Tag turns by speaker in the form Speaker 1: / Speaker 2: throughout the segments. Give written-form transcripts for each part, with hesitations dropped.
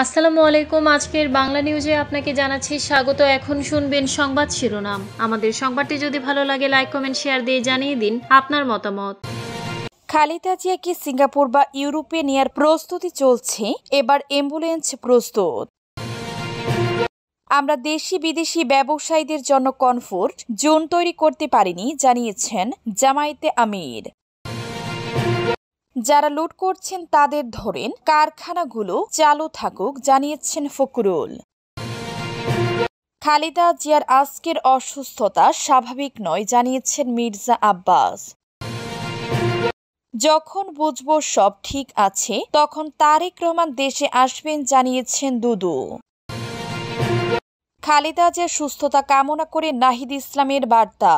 Speaker 1: আসসালামু আলাইকুম। আজকের বাংলা নিউজে আপনাকে জানাচ্ছি স্বাগত। এখন শুনবেন সংবাদ শিরোনাম। আমাদের সংবাদটি যদি ভালো লাগে লাইক কমেন্ট শেয়ার দিয়ে জানিয়ে দিন আপনার মতামত।
Speaker 2: খালেদা জিয়াকে সিঙ্গাপুর বা ইউরোপে নেয়ার প্রস্তুতি চলছে, এবার অ্যাম্বুলেন্স প্রস্তুত। আমরা দেশি বিদেশি ব্যবসায়ীদের জন্য কমফোর্ট জোন তৈরি করতে পারিনি, জানিয়েছেন জামায়াতে আমির। যারা লুট করছেন তাদের ধরেন, কারখানাগুলো চালু থাকুক, জানিয়েছেন ফখরুল। খালেদা জিয়ার আজকের অসুস্থতা স্বাভাবিক নয়, জানিয়েছেন মির্জা আব্বাস। যখন বুঝব সব ঠিক আছে তখন তারেক রহমান দেশে আসবেন, জানিয়েছেন দুদু। খালেদা জিয়ার সুস্থতা কামনা করে নাহিদ ইসলামের বার্তা।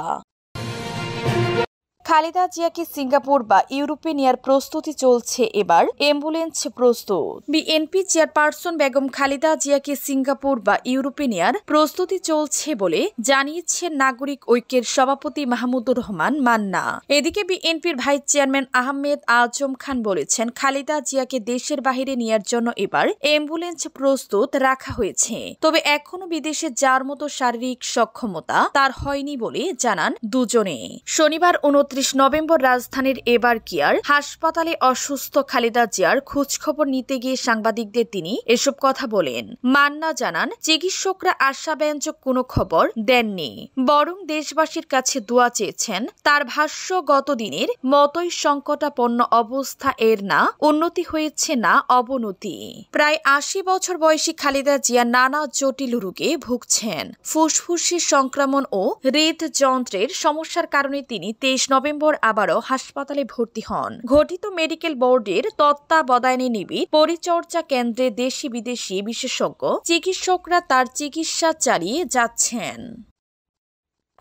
Speaker 2: খালেদা জিয়াকে সিঙ্গাপুর বা ইউরোপে নেয়ার প্রস্তুতি চলছে, এবার অ্যাম্বুলেন্স প্রস্তুত। বিএনপি চেয়ারপারসন বেগম খালেদা জিয়াকে সিঙ্গাপুর বা ইউরোপে নেয়ার প্রস্তুতি চলছে বলে জানিয়েছেন নাগরিক ঐক্যের সভাপতি মাহমুদুর রহমান মান্না। এদিকে বিএনপির ভাইস চেয়ারম্যান আহমেদ আজম খান বলেছেন, খালেদা জিয়াকে দেশের বাইরে নেয়ার জন্য এবার অ্যাম্বুলেন্স প্রস্তুত রাখা হয়েছে, তবে এখনো বিদেশে যাওয়ার মতো শারীরিক সক্ষমতা তার হয়নি বলে জানান দুজনে। শনিবার 29 নভেম্বর রাজধানীর এবার কেয়ার হাসপাতালে অসুস্থ খালেদা জিয়ার খোঁজখবর নিতে গিয়ে সাংবাদিকদের তিনি এসব কথা বলেন। মান্না জানান, চিকিৎসকরা আশাব্যঞ্জক কোনো খবর দেননি, বরং দেশবাসীর কাছে দোয়া চেয়েছেন। তার ভাষ্য, গত দিনের মতোই সংকটাপন্ন অবস্থা, এর না উন্নতি হয়েছে না অবনতি। প্রায় 80 বছর বয়সী খালেদা জিয়া নানা জটিল রোগে ভুগছেন। ফুসফুসের সংক্রমণ ও হৃদযন্ত্রের সমস্যার কারণে তিনি 23 নভেম্বর আবারও হাসপাতালে ভর্তি হন। ঘটিত মেডিকেল বোর্ডের তত্ত্বাবধানে নিবিড় পরিচর্যা কেন্দ্রে দেশি বিদেশি বিশেষজ্ঞ চিকিৎসকরা তার চিকিৎসা চালিয়ে যাচ্ছেন।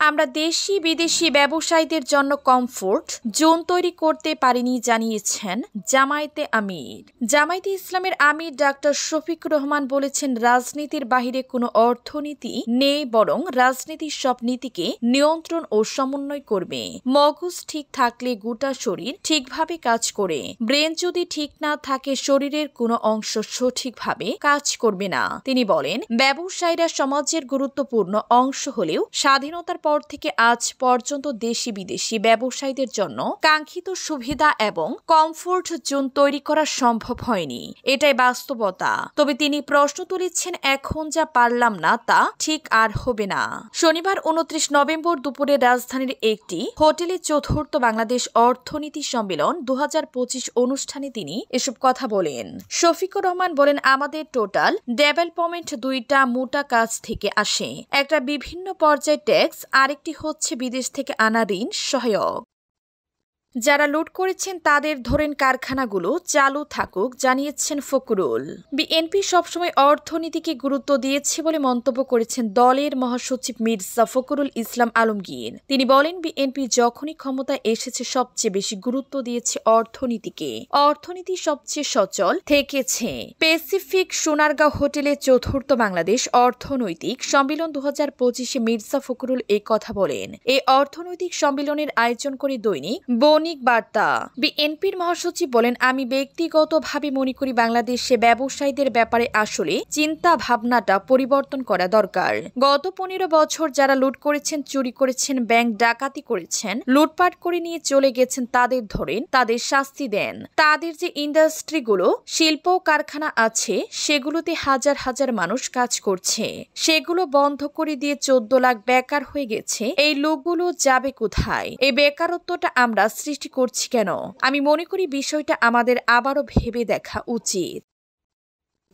Speaker 2: আমরা দেশি বিদেশি ব্যবসায়ীদের জন্য কমফোর্ট জোন তৈরি করতে পারিনি, জানিয়েছেন জামায়াতে আমির। জামায়াতে ইসলামের আমির ডাক্তার শফিকুর রহমান বলেছেন, রাজনীতির বাহিরে কোনো অর্থনীতি নেই, বরং রাজনীতির সব নীতিকে নিয়ন্ত্রণ ও সমন্বয় করবে। মগজ ঠিক থাকলে গোটা শরীর ঠিকভাবে কাজ করে। ব্রেন যদি ঠিক না থাকে, শরীরের কোনো অংশ সঠিকভাবে কাজ করবে না। তিনি বলেন, ব্যবসায়ীরা সমাজের গুরুত্বপূর্ণ অংশ হলেও স্বাধীনতার পর থেকে আজ পর্যন্ত দেশি বিদেশি ব্যবসায়ীদের জন্য কাঙ্ক্ষিত সুবিধা এবং কমফোর্ট জোন তৈরি করা সম্ভব হয়নি, এটাই বাস্তবতা। তবে তিনি প্রশ্ন তুলেছেন, এখন যা পারলাম না তা ঠিক আর হবে না। শনিবার 29 নভেম্বর দুপুরে রাজধানীর একটি হোটেলে চতুর্থ বাংলাদেশ অর্থনীতি সম্মেলন 2025 অনুষ্ঠানে তিনি এসব কথা বলেন। শফিকুর রহমান বলেন, আমাদের টোটাল ডেভেলপমেন্ট দুইটা মোটা কাজ থেকে আসে, একটা বিভিন্ন পর্যায়ে ট্যাক্স, আরেকটি হচ্ছে বিদেশ থেকে আনা ঋণ সহায়ক। যারা লুট করেছেন তাদের ধরেন, কারখানাগুলো চালু থাকুক, জানিয়েছেন ফখরুল। বিএনপি সবসময় অর্থনীতিকে গুরুত্ব দিয়েছে বলে মন্তব্য করেছেন দলের মহাসচিব মির্জা ফখরুল ইসলাম আলমগীর। তিনি বলেন, বিএনপি যখনই ক্ষমতায় এসেছে সবচেয়ে বেশি গুরুত্ব দিয়েছে অর্থনীতিকে। অর্থনীতি সবচেয়ে সচল থেকেছে। প্যাসিফিক সোনারগাঁও হোটেলে চতুর্থ বাংলাদেশ অর্থনৈতিক সম্মেলন 2025-এ মির্জা ফখরুল এই কথা বলেন। এই অর্থনৈতিক সম্মেলনের আয়োজন করে দৈনিক বার্তা। বিএনপির মহাসচিব বলেন, আমি ব্যক্তিগতভাবে মনে করি বাংলাদেশে ব্যবসায়ীদের ব্যাপারে আসলে চিন্তা ভাবনাটা পরিবর্তন করা দরকার। গত 15 বছর যারা লুট করেছেন, চুরি করেছেন, ব্যাংক ডাকাতি করেছেন, লুটপাট করে নিয়ে চলে গেছেন, তাদের ধরেন, তাদের শাস্তি দেন। তাদের যে ইন্ডাস্ট্রিগুলো, শিল্প কারখানা আছে, সেগুলোতে হাজার হাজার মানুষ কাজ করছে, সেগুলো বন্ধ করে দিয়ে 14 লাখ বেকার হয়ে গেছে। এই লোকগুলো যাবে কোথায়? এই বেকারত্বটা আমরা সৃষ্টি করছি কেন? আমি মনে করি বিষয়টা আমাদের আবারও ভেবে দেখা উচিত।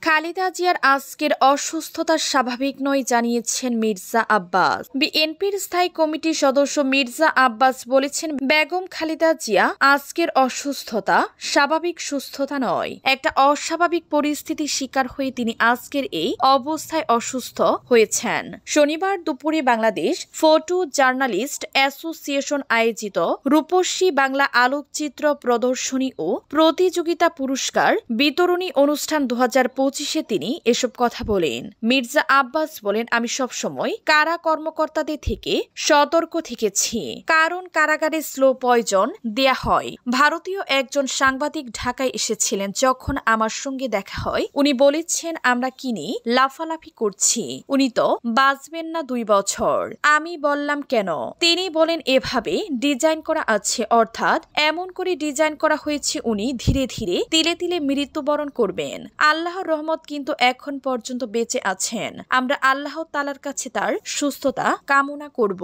Speaker 2: খালেদা জিয়ার আজকের অসুস্থতা স্বাভাবিক নয়, জানিয়েছেন মির্জা আব্বাস। বিএনপির স্থায়ী কমিটির সদস্য মির্জা আব্বাস বলেছেন, বেগম খালেদা জিয়া আজকের অসুস্থতা স্বাভাবিক সুস্থতা নয়, একটা অস্বাভাবিক পরিস্থিতির শিকার হয়ে তিনি আজকের এই অবস্থায় অসুস্থ হয়েছেন। শনিবার দুপুরে বাংলাদেশ ফটো জার্নালিস্ট অ্যাসোসিয়েশন আয়োজিত রূপসী বাংলা আলোকচিত্র প্রদর্শনী ও প্রতিযোগিতা পুরস্কার বিতরণী অনুষ্ঠান 2025 2025-এ তিনি এসব কথা বলেন। মির্জা আব্বাস বলেন, আমি সবসময় কারা কর্মকর্তাদের থেকে সতর্ক থেকেছি, কারণ কারাগারে স্লো পয়জন দেয়া হয়। ভারতীয় একজন সাংবাদিক ঢাকায় এসেছিলেন, যখন আমার সঙ্গে দেখা হয় উনি বলেছেন আমরা কি নিয়ে লাফালাফি করছি, উনি তো বাঁচবেন না 2 বছর। আমি বললাম কেন? তিনি বলেন এভাবে ডিজাইন করা আছে, অর্থাৎ এমন করে ডিজাইন করা হয়েছে উনি ধীরে ধীরে তিলে তিলে মৃত্যুবরণ করবেন। আল্লাহর রহমত কিন্তু এখন পর্যন্ত বেঁচে আছেন। আমরা আল্লাহ তাআলার কাছে তার সুস্থতা কামনা করব।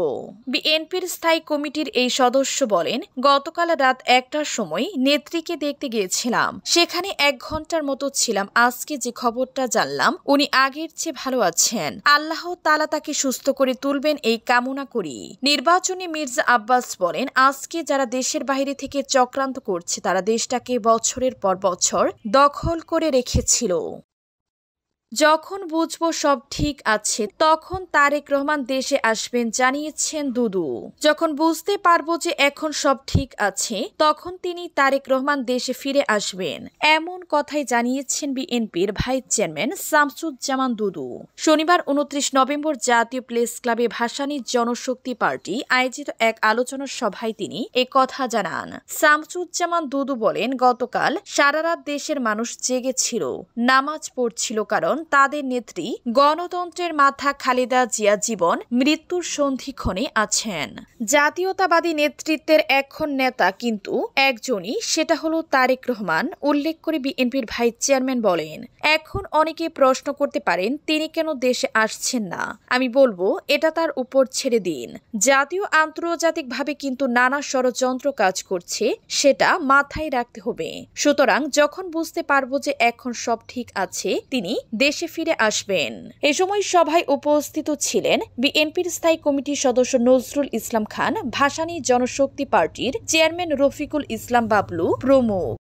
Speaker 2: বিএনপির স্থায়ী কমিটির এই সদস্য বলেন, গতকাল রাত 1টার সময় নেত্রীকে দেখতে গিয়েছিলাম, সেখানে 1 ঘন্টার মতো ছিলাম। আজকে যে খবরটা জানলাম উনি আগের চেয়ে ভালো আছেন, আল্লাহ তাআলা তাকে সুস্থ করে তুলবেন এই কামনা করি। নির্বাচনে মির্জা আব্বাস বলেন, আজকে যারা দেশের বাইরে থেকে চক্রান্ত করছে তারা দেশটাকে বছরের পর বছর দখল করে রেখেছিল। যখন বুঝবো সব ঠিক আছে তখন তারেক রহমান দেশে আসবেন জানিয়েছেন দুদু। যখন বুঝতে পারবো যে এখন সব ঠিক আছে তখন তিনি তারেক রহমান দেশে ফিরে আসবেন, এমন কথাই জানিয়েছেন বিএনপির ভাইস চেয়ারম্যান শামসুজ্জামান দুদু। শনিবার 29 নভেম্বর জাতীয় প্রেস ক্লাবে ভাসানী জনশক্তি পার্টি আয়োজিত এক আলোচনা সভায় তিনি একথা জানান। শামসুজ্জামান দুদু বলেন, গতকাল সারা রাত দেশের মানুষ জেগেছিল, নামাজ পড়ছিল, কারণ তাদের নেত্রী গণতন্ত্রের মাথা খালেদা জিয়া জীবন মৃত্যুর সন্ধিক্ষণে আছেন। জাতীয়তাবাদী নেতৃত্বের এখন নেতা কিন্তু একজনই, সেটা হলো তারেক রহমান। উল্লেখ করে বিএনপির ভাইস চেয়ারম্যান বলেন, এখন অনেকে প্রশ্ন করতে পারেন তিনি কেন দেশে আসছেন না। আমি বলবো এটা তার উপর ছেড়ে দিন। জাতীয় আন্তর্জাতিকভাবে কিন্তু নানা ষড়যন্ত্র কাজ করছে, সেটা মাথায় রাখতে হবে। সুতরাং যখন বুঝতে পারবো যে এখন সব ঠিক আছে তিনি দেশে ফিরে আসবেন। এ সময় সভায় উপস্থিত ছিলেন বিএনপির স্থায়ী কমিটির সদস্য নজরুল ইসলাম খান, ভাসানী জনশক্তি পার্টির চেয়ারম্যান রফিকুল ইসলাম বাবলু প্রমুখ।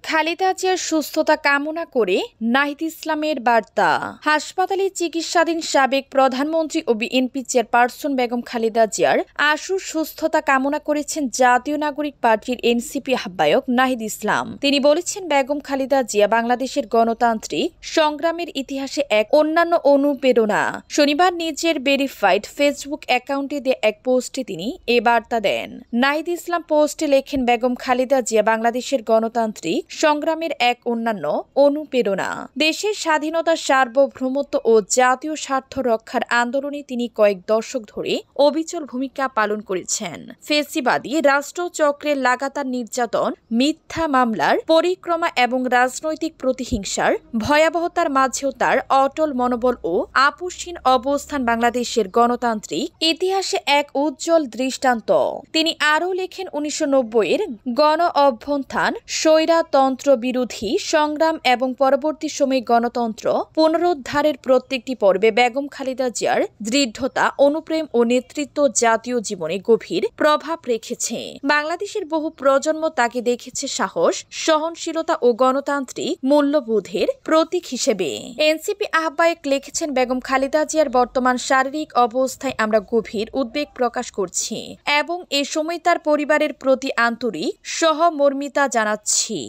Speaker 2: খালেদা জিয়ার সুস্থতা কামনা করে নাহিদ ইসলামের বার্তা। হাসপাতালে চিকিৎসাধীন সাবেক প্রধানমন্ত্রী ও বিএনপি চেয়ারপারসন বেগম খালেদা জিয়ার আশু সুস্থতা কামনা করেছেন জাতীয় নাগরিক পার্টির এনসিপি আহ্বায়ক নাহিদ ইসলাম। তিনি বলেছেন, বেগম খালেদা জিয়া বাংলাদেশের গণতান্ত্রিক সংগ্রামের ইতিহাসে এক অন্যান্য অনুপ্রেরণা। শনিবার নিজের ভেরিফাইড ফেসবুক অ্যাকাউন্টে দিয়ে এক পোস্টে তিনি এ বার্তা দেন। নাহিদ ইসলাম পোস্টে লেখেন, বেগম খালেদা জিয়া বাংলাদেশের গণতান্ত্রিক সংগ্রামের এক অন্যান্য অনুপ্রেরণা। দেশের স্বাধীনতা, সার্বভৌমত্ব ও জাতীয় স্বার্থ রক্ষার আন্দোলনে তিনি কয়েক দশক ধরে অবিচল ভূমিকা পালন করেছেন। ফ্যাসিবাদী রাষ্ট্রচক্রের লাগাতার নির্যাতন, মিথ্যা মামলার পরিক্রমা এবং রাজনৈতিক প্রতিহিংসার ভয়াবহতার মাঝেও তার অটল মনোবল ও আপোষহীন অবস্থান বাংলাদেশের গণতান্ত্রিক ইতিহাসে এক উজ্জ্বল দৃষ্টান্ত। তিনি আরও লেখেন, 1990-এর গণ অভ্যুত্থান, স্বৈরতন্ত্র বিরোধী সংগ্রাম এবং পরবর্তী সময়ে গণতন্ত্র পুনরুদ্ধারের প্রত্যেকটি পর্বে বেগম খালেদা জিয়ার দৃঢ়তা, অনুপ্রেম ও নেতৃত্ব জাতীয় জীবনে গভীর প্রভাব রেখেছে। বাংলাদেশের বহু প্রজন্ম তাকে দেখেছে সাহস, সহনশীলতা ও গণতান্ত্রিক মূল্যবোধের প্রতীক হিসেবে। এনসিপি আহ্বায়ক লিখেছেন, বেগম খালেদা জিয়ার বর্তমান শারীরিক অবস্থায় আমরা গভীর উদ্বেগ প্রকাশ করছি এবং এ সময় তার পরিবারের প্রতি আন্তরিক সহমর্মিতা জানাচ্ছি।